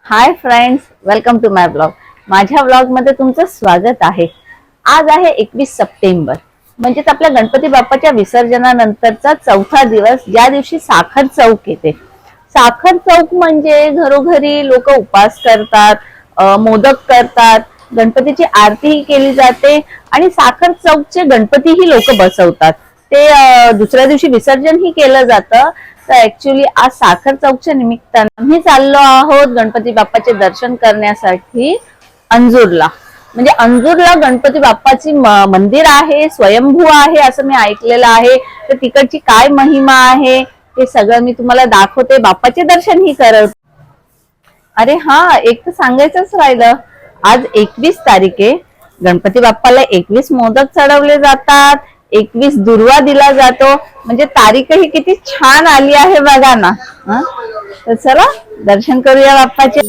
High friends, welcome to my blog. माझ्या blog मध्ये तुमचं स्वागत आहे. आज आहे 21 सप्टेंबर, म्हणजेच आपल्या गणपती बाप्पाच्या विसर्जनानंतरचा चौथा दिवस, ज्या दिवशी साखर चौक येते. साखर चौक म्हणजे घरोघरी लोक उपवास करतात, मोदक करतात, गणपतीची आरतीही केली जाते आणि साखर चौकचे गणपतीही लोक बसवतात. ते दुसऱ्या दिवशी विसर्जन ही केलं जातं. तर ऍक्च्युली आज साखर चौकच्या निमित्तानं आम्ही चाललो आहोत गणपती बाप्पाचे दर्शन करण्यासाठी अंजूरला. म्हणजे अंजूरला गणपती बाप्पाची मंदिर आहे, स्वयंभू आहे असं मी ऐकलेलं आहे. तर तिकडची काय महिमा आहे हे सगळं मी तुम्हाला दाखवते, बाप्पाचे दर्शन ही करत. अरे हा, एक तर सांगायचंच राहिलं, आज 21 तारीख आहे. गणपती बाप्पाला 21 मोदक चढवले जातात, 21 दुर्वा दिला जातो. म्हणजे तारीखही किती छान आली आहे बघा ना. तर चला दर्शन करूया बाप्पाचे.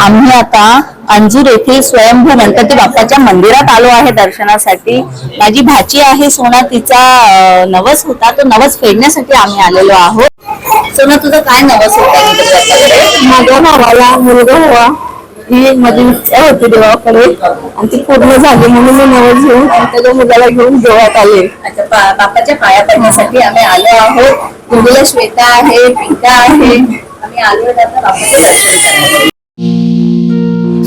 आम्ही आता अंजूर येथील स्वयंभू गणपती बाप्पाच्या मंदिरात आलो आहे दर्शनासाठी. माझी भाची आहे सोना, तिचा नवस होता, तो नवस फेडण्यासाठी आम्ही आलेलो आहोत. सोना, तुझं काय नवस होता? माझ्या भावाला मुलगा हवा ही माझी इच्छा होती देवाकडे, आणि ती पूर्ण झाली म्हणून मी नवस घेऊन त्याच्या मुलाला घेऊन देवात आले. अच्छा, बाप्पाच्या पाया पडण्यासाठी आम्ही आलो आहोत. मुलीला श्वेता आहे, पिंका आहे. आम्ही आलो बाप्पाचे दर्शन करण्यासाठी.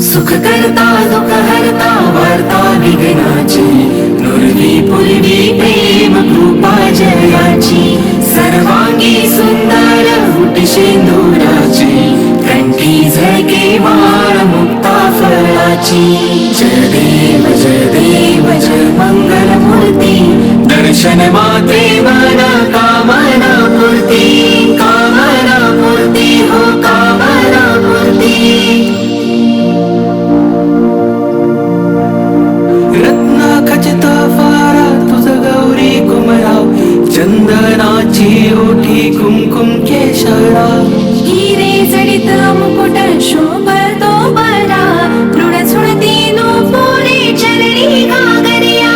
सुख करता दुःख हरता वार्ता विघ्नाची, नुरवी पूर्वी प्रेम कृपा जयाची, सर्वांगी सुंदर उटी शेंदुराची, कंठी झळके माळ मुक्ता फळाची. जय देव जय मंगल मूर्ती, दर्शन मात्रे मन कामना पूर्ती, कामना पूर्ती हो कामना पूर्ती. रत्नाखचित फारा तुझ गौरी कुमरा, चंदनाची ओठी कुंकुम केशरा, हिरे जडित मुकुट शोभतो बरा, मृड सुरती नूपुरे चरणी घागरिया,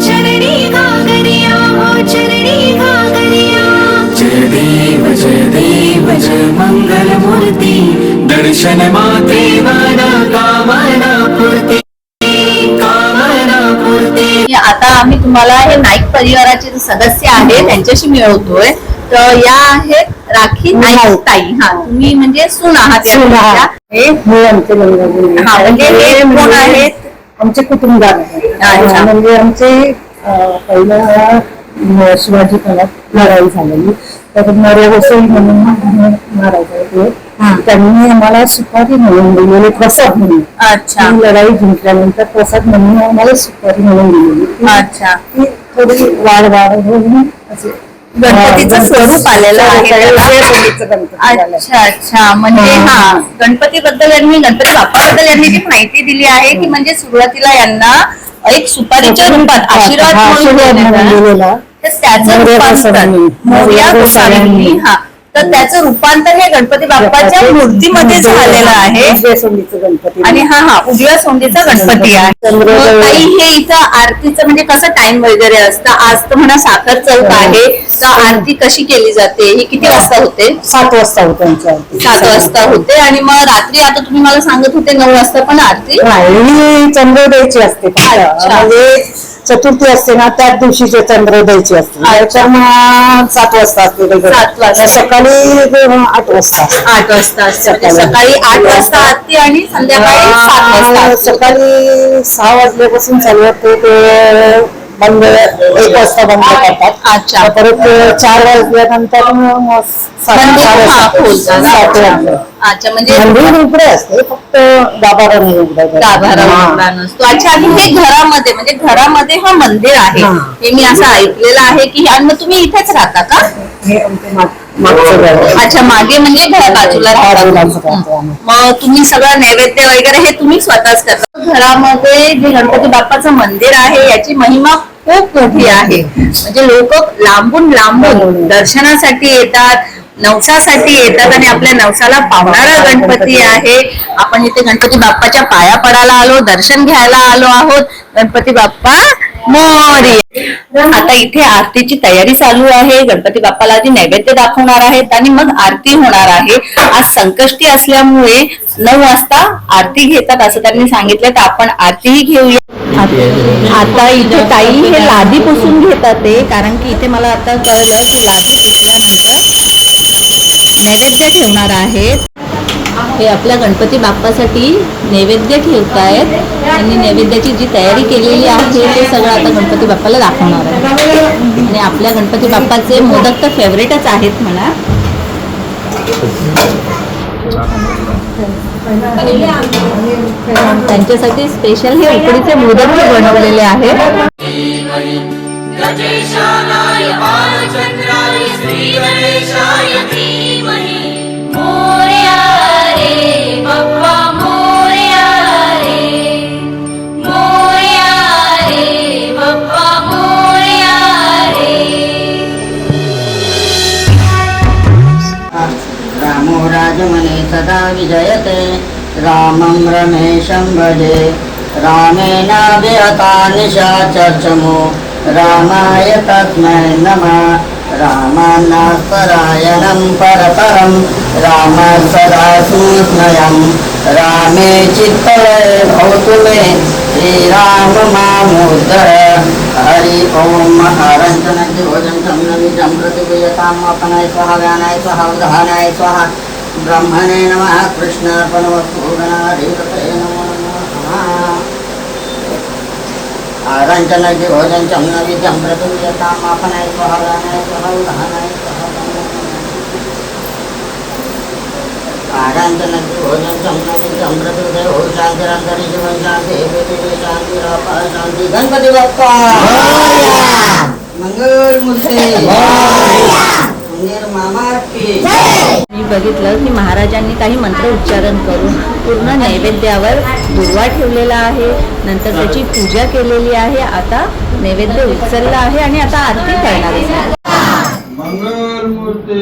चरणी घागरिया हो चरणी घागरिया. जय देव जय मंगल मूर्ती, दर्शन मात्रे मन कामना पूर्ती, कामना पूर्ती. आता आम्ही तुम्हाला हे नाईक परिवाराचे सदस्य आहेत त्यांच्याशी मिळवतोय. तर या आहेत राखी नाईक ताई. हा, तुम्ही म्हणजे सून आहात या मुलीच्या. हे आमचे मुलगा. हा, म्हणजे हे कोण आहेत? आमचे कुटुंबात अच्छा. म्हणजे आमचे पहिल्या शिवाजी काळात लढाई झालेली, तर नर्या वसई म्हणून मारायचे ते, त्यांनी आम्हाला सुपारी म्हणून दिलेली, प्रसाद म्हणून. अच्छा. लढाई जिंकल्यानंतर प्रसाद म्हणून आम्हाला सुपारी म्हणून दिलेली. अच्छा. ती थोडी वाढ होऊन असे गणपतीचं स्वरूप आलेलं आहे. अच्छा अच्छा. म्हणजे हा, गणपती बाप्पाबद्दल यांनी जी माहिती दिली आहे की म्हणजे सुरुवातीला यांना एक सुपारीच्या रूपात आशीर्वाद म्हणून दिलेला, तर त्याचं रूपांतर हा, तर त्याचं रूपांतर हे गणपती बाप्पाच्या मूर्तीमध्ये झालेलं आहे. गणपती आणि हा उजव्या सोंडीचा गणपती आहे. काही हे इथं आरतीचं म्हणजे कसं टाइम वगैरे असतं? आज तर म्हणा साखर चौक आहे, तर आरती कशी केली जाते? ही किती वाजता होते? 7 वाजता होते आमची आरती. 7 वाजता होते. आणि मग रात्री आता तुम्ही मला सांगत होते 9 वाजता पण आरती? चंद्रोदयची असते. म्हणजे चतुर्थी असते ना, त्याच दिवशीचे चंद्रोदयची असते. 7 वाजता असते. 7 वाजता. सकाळी 8 वाजता. 8 वाजता असते. सकाळी 8 वाजता आरती आणि संध्याकाळी 7 वाजता. सकाळी 6 वाजल्यापासून चालू होते, ते बंद 1 वाजता बंद करतात. अच्छा. परत 4 वाजल्यानंतर अच्छा. म्हणजे मंदिर उघडे असते, फक्त गाभारा नाही गाभारा नसतो. अच्छा. आणि हे घरामध्ये म्हणजे घरामध्ये हा मंदिर आहे हे मी असं ऐकलेलं आहे की. आणि मग तुम्ही इथेच राहता का? हे आमचे मागचं घर. अच्छा, मागे म्हणजे बाजूला राहता. बाजूलाच राहतो आम्ही. मग तुम्ही सगळं नैवेद्य वगैरे हे तुम्ही स्वतःच करता. घरामध्ये जे गणपती बाप्पाचं मंदिर आहे याची महिमा खूप मोठी आहे. म्हणजे लोक लांबून लांबून दर्शनासाठी येतात, नवसासाठी येतात आणि आपल्या नवसाला पावणारा गणपती आहे. आपण इथे गणपती बाप्पाच्या पाया पडायला आलो, दर्शन घ्यायला आलो आहोत. गणपती बाप्पा मोरया. आता इथे आरतीची तयारी चालू आहे. गणपती बाप्पाला आधी नैवेद्य दाखवणार आहेत आणि मग आरती होणार आहे. आज संकष्टी असल्यामुळे 9 वाजता आरती घेतात असं त्यांनी सांगितलं, तर आपण आरतीही घेऊया. आता इथे ताई हे लादी पुसून घेतात ते, कारण की इथे मला आता कळलं की लादी पुसल्यानंतर नैवेद्य ठेवणार आहेत. हे आपल्या गणपती बाप्पासाठी नैवेद्य ठेवतायत आणि नैवेद्याची जी तयारी केलेली आहे ते सगळं आता गणपती बाप्पाला दाखवणार आहे. आणि आपल्या गणपती बाप्पाचे मोदक तर फेवरेटच आहेत म्हणा. त्यांच्यासाठी स्पेशल हे उकडीचे मोदक बनवलेले आहेत. गजेशानाय बालचंद्राय श्रीगणेशाय धीमहि. मोरया रे बाप्पा मोरया रे, मोरया रे बाप्पा मोरया रे. रामो राजमने सदा विजयते, रामं रमेशं भजे. रामेणाभिहता निशाचर्चमो, रामाय तस्मै नमः. रामान्नास्परायणं परतरं, रामः सदा स्मृत्यं. रामे चित्तये भवतु मे, श्रीराम मामुद्धर. हरि ओम. हरञ्चनति भोजं चम्नविजं प्रतिगुह्यताम् अपनाय स्वाहा व्यानाय स्वाहा उदहानाय स्वाहा. ब्रह्मणे नमः. कृष्णार्पणमस्तु. गणाधिपतये नमो नमः. आरञ्चनति भोजं चम्नविजं प्रतिगुह्यताम् अपनाय स्वाहा व्यानाय स्वाहा उदहानाय स्वाहा. आरञ्चनति भोजं चम्नविजं प्रतिगुह्यताम् शान्तिरन्तरि जीवन शान्ति पृथिवी शान्तिरपः शान्ति. गणपती बाप्पा मंगल मूर्ती मंदिर मामा की. मी बघितलं की महाराजांनी काही मंत्र उच्चारण करून पूर्ण नैवेद्यावर दुर्वा ठेवलेला आहे. नंतर त्याची पूजा केलेली आहे. आता नैवेद्य उचलला आहे आणि आता आरती करणार आहे. मंगल मूर्ती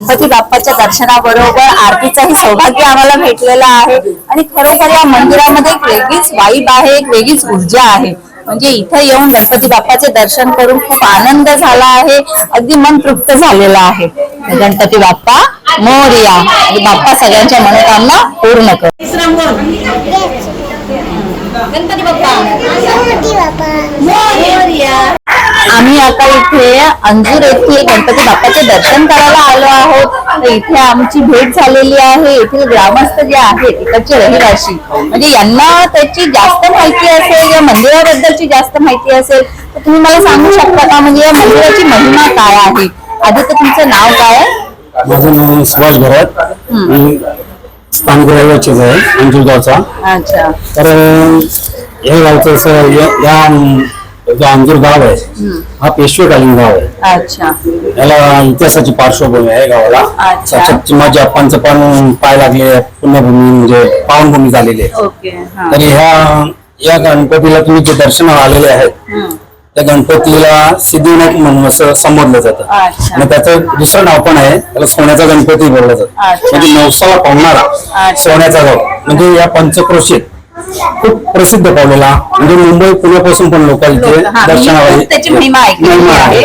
गणपती बाप्पाच्या दर्शनाबरोबर आरतीचंही सौभाग्य आम्हाला भेटलेलं आहे. आणि खरोखर या मंदिरामध्ये एक वेगळीच वाईब आहे, एक वेगळीच ऊर्जा आहे. म्हणजे इथे येऊन गणपती बाप्पाचे दर्शन करून खूप आनंद झाला आहे, अगदी मन तृप्त झालेलं आहे. गणपती बाप्पा मोरया. आणि बाप्पा सगळ्यांच्या मनोकामना पूर्ण कर. गणपती बाप्पा मोरया. आम्ही आता इथे अंजूर येथील गणपती बाप्पाचे दर्शन करायला आलो आहोत. तर इथे आमची भेट झालेली आहे. येथील ग्रामस्थ जे आहेत, इकडचे रहिवासी, म्हणजे यांना त्याची जास्त माहिती असेल या मंदिराबद्दलची जास्त माहिती असेल तर तुम्ही मला सांगू शकता का, म्हणजे या मंदिराची महिमा काय आहे? आधी तर तुमचं नाव काय आहे? माझं नाव सुभाष भरत. मी स्थानिक रहिवासीच आहे अंजूरगावचा. अच्छा. तर हे गावचं असं जो अंजूर गाव आहे हा पेशवेकालीन गाव आहे. अच्छा. याला इतिहासाची पार्श्वभूमी आहे गावाला. अच्छा. साक्षात माझ्या आप्पांचं पण पाय लागले, पुण्यभूमी म्हणजे पावनभूमी झालेली आहे. ओके. हा. तरी या गणपतीला तुम्ही जे दर्शनाला आलेले आहेत त्या गणपतीला सिद्धिविनायक म्हणून असं संबोधलं जातं. अच्छा. आणि त्याचं दुसरं नाव पण आहे, त्याला सोन्याचा गणपती बोललं जातं. अच्छा. म्हणजे नवसाला पावणारा अच्छा. सोन्याचा गाव. म्हणजे या पंचक्रोशीत खूप प्रसिद्ध पावलेला, म्हणजे मुंबई पुण्यापासून पण लोक इथे हा, मी दर्शनाला खूप त्याची महिमा ऐकलेली आहे.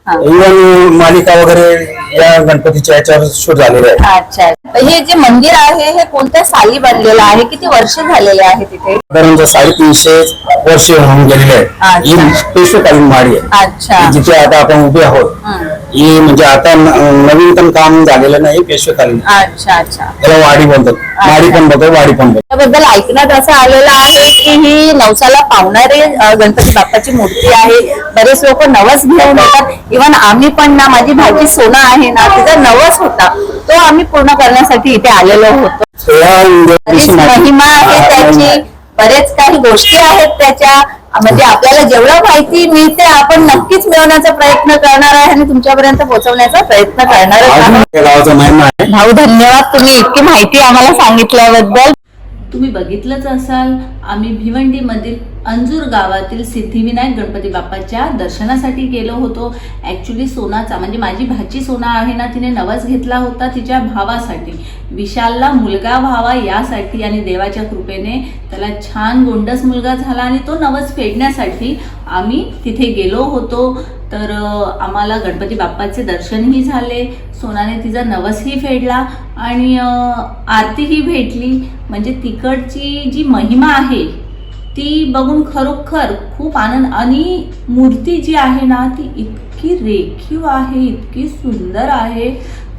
हा. इव्हन मालिका वगैरे या गणपतीच्या याच्यावर शूट झालेले आहे. अच्छा. हे जे मंदिर आहे हे कोणत्या साली बनलेलं आहे? किती वर्ष झालेले आहे तिथे? साधारण 350 वर्ष होऊन गेलेले आहेत. ही अच्छा. पेशवेकालीन माडी आहे. अच्छा. जिथे आता आपण उभे आहोत ही म्हणजे आता नवीनतम काम झालेलं नाही, पेशवेकालीन. अच्छा. अच्छा. त्याला वाडी बोलतात, माडी पण बोलतात, वाडी पण बोलतात. त्याबद्दल ऐकण्यात असं आलेलं आहे की ही नवसाला पावणारे गणपती बाप्पाची मूर्ती आहे. बरेच लोक नवस घेऊन येतात. इव्हन आम्ही पण ना, माझी भाजी सोना आहे ना, तिचा नवस होता तो आम्ही पूर्ण करण्यासाठी इथे आलेलो होतो. बरीच महिमा आहे त्याची, बरेच काही गोष्टी आहेत त्याच्या. म्हणजे आपल्याला जेवढं माहिती मिळते आपण नक्कीच मिळवण्याचा प्रयत्न करणार आहे आणि तुमच्यापर्यंत पोहोचवण्याचा प्रयत्न करणार आहे. गावाचा महिमा आहे. भाऊ धन्यवाद, तुम्ही इतकी माहिती आम्हाला सांगितल्याबद्दल. तुम्ही बघितलंच असाल, आम्ही भिवंडीमधील अंजूर गावातील सिद्धिविनायक गणपती बाप्पाच्या दर्शनासाठी गेलो होतो. ॲक्च्युली सोनाचा म्हणजे माझी भाची सोना आहे ना, तिने नवस घेतला होता तिच्या भावासाठी, विशालला मुलगा व्हावा यासाठी, आणि देवाच्या कृपेने त्याला छान गोंडस मुलगा झाला आणि तो नवस फेडण्यासाठी आम्ही तिथे गेलो होतो. तर आम्हाला गणपती बाप्पाचे दर्शनही झाले, सोनाने तिचा नवसही फेडला आणि आरतीही भेटली. म्हणजे तिकडची जी महिमा आहे ती बघून खरोखर खूप आनंद. आणि मूर्ती जी आहे ना ती इतकी रेखीव आहे, इतकी सुंदर आहे,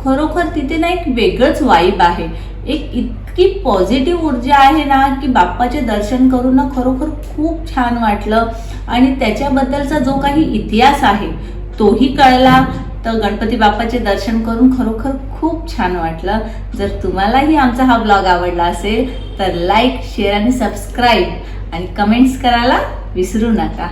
खरोखर तिथे ना एक वेगळंच वाईब आहे, एक इतकी पॉझिटिव्ह ऊर्जा आहे ना की बाप्पाचे दर्शन करून ना खरोखर खूप छान वाटलं. आणि त्याच्याबद्दलचा जो काही इतिहास आहे तोही कळला. तर गणपती बाप्पाचे दर्शन करून खरोखर खूप छान वाटलं. जर तुम्हालाही आमचा हा ब्लॉग आवडला असेल तर लाईक, शेअर आणि सबस्क्राईब आणि कमेंट्स करायला विसरू नका.